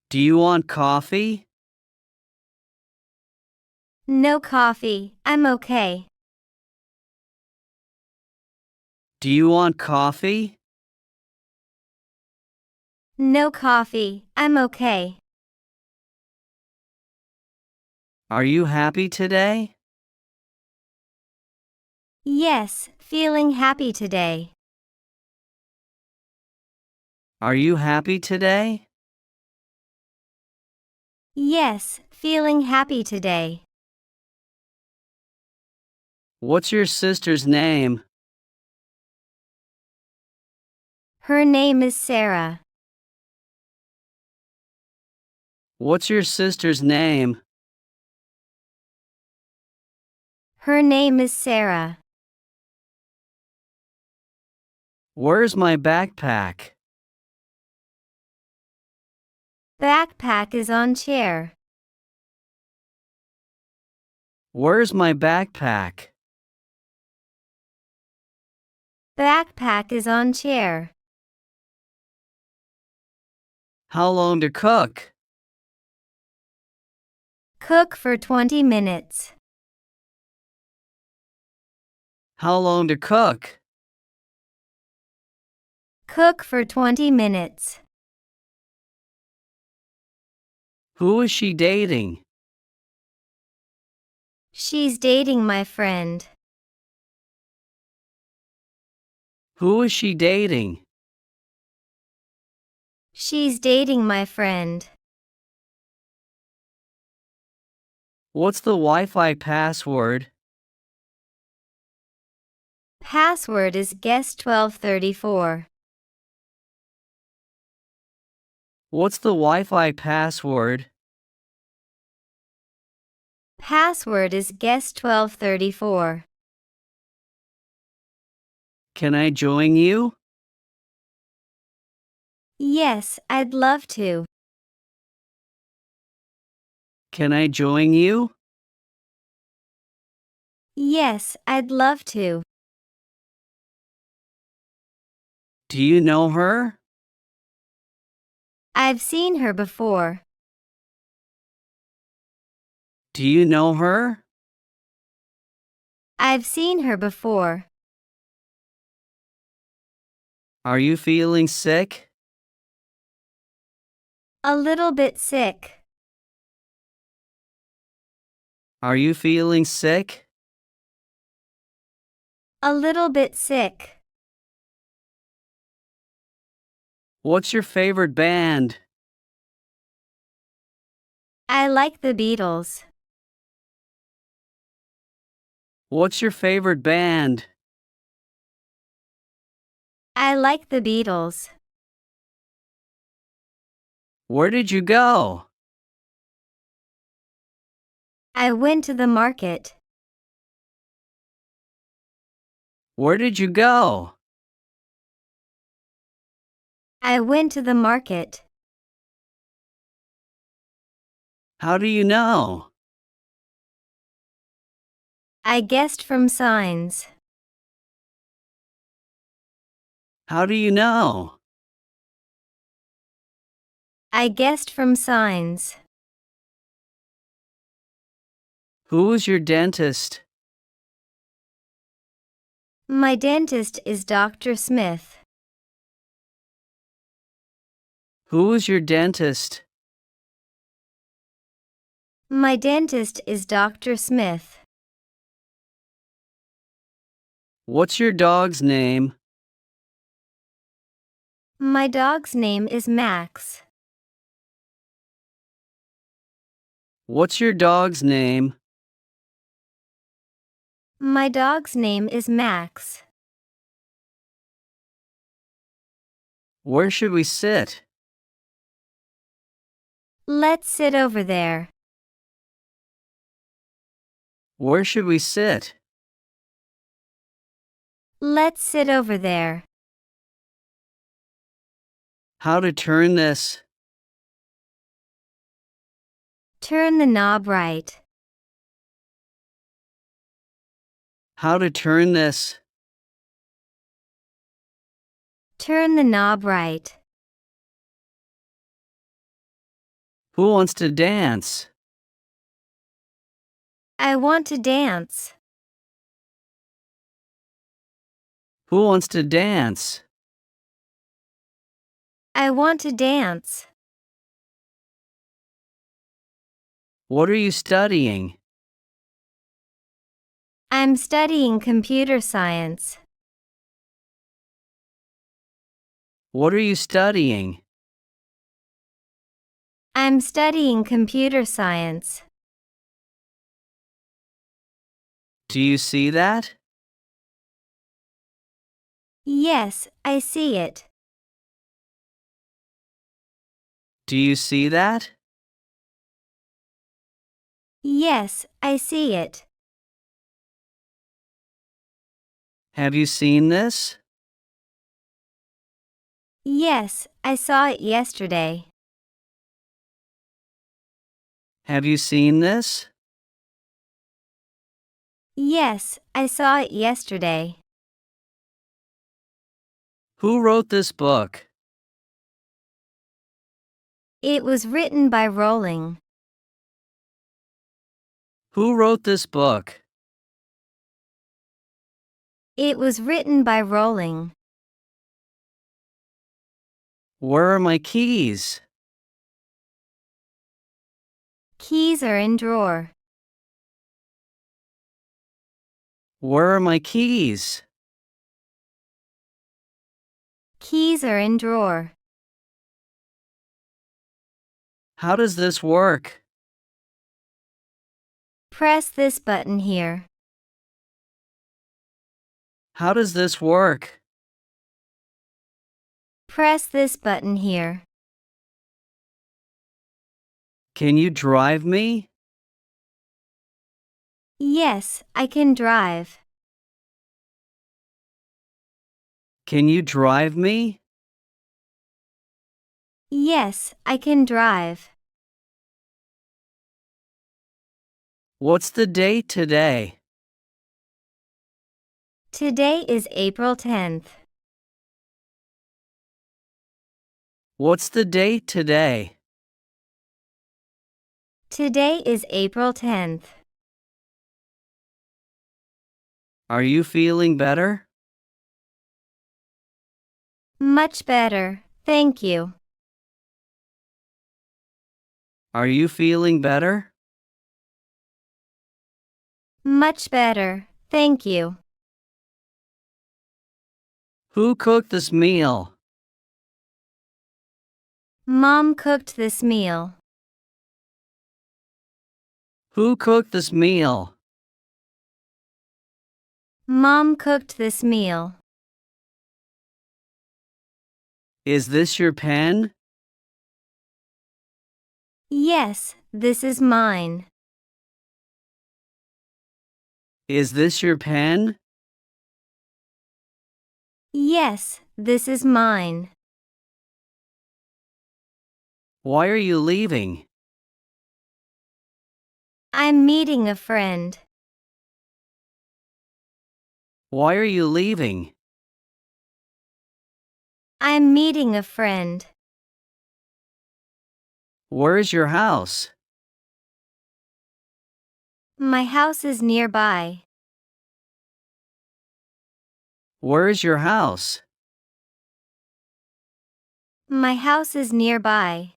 Do you want coffee? No coffee, I'm okay. Do you want coffee? No coffee, I'm okay. Are you happy today? Yes, feeling happy today. Are you happy today? Yes, feeling happy today. What's your sister's name? Her name is Sarah. What's your sister's name? Her name is Sarah. Where's my backpack? Backpack is on chair. Where's my backpack? Backpack is on chair. How long to cook? Cook for 20 minutes. How long to cook? Cook for 20 minutes. Who is she dating? She's dating my friend. Who is she dating? She's dating my friend. What's the Wi-Fi password? Password is guest 1234. What's the Wi-Fi password? Password is guest 1234. Can I join you? Yes, I'd love to. Can I join you? Yes, I'd love to. Do you know her? I've seen her before. Do you know her? I've seen her before. Are you feeling sick? A little bit sick. Are you feeling sick? A little bit sick. What's your favorite band? I like the Beatles. What's your favorite band? I like the Beatles. Where did you go? I went to the market. Where did you go? I went to the market. How do you know? I guessed from signs. How do you know? I guessed from signs. Who is your dentist? My dentist is Dr. Smith. Who is your dentist? My dentist is Dr. Smith. What's your dog's name? My dog's name is Max. What's your dog's name? My dog's name is Max. Where should we sit? Let's sit over there. Where should we sit? Let's sit over there. How to turn this? Turn the knob right. How to turn this? Turn the knob right. Who wants to dance? I want to dance. Who wants to dance? I want to dance. What are you studying? I'm studying computer science. What are you studying? I'm studying computer science. Do you see that? Yes, I see it. Do you see that? Yes, I see it. Have you seen this? Yes, I saw it yesterday. Have you seen this? Yes, I saw it yesterday. Who wrote this book? It was written by Rowling. Who wrote this book? It was written by Rowling. Where are my keys? Keys are in drawer. Where are my keys? Keys are in drawer. How does this work? Press this button here. How does this work? Press this button here. Can you drive me? Yes, I can drive. Can you drive me? Yes, I can drive. What's the date today? Today is April 10th. What's the date today? Today is April 10th. Are you feeling better? Much better, thank you. Are you feeling better? Much better, thank you. Who cooked this meal? Mom cooked this meal. Who cooked this meal? Mom cooked this meal. Is this your pen? Yes, this is mine. Is this your pen? Yes, this is mine. Why are you leaving? I'm meeting a friend. Why are you leaving? I'm meeting a friend. Where's your house? My house is nearby. Where's your house? My house is nearby.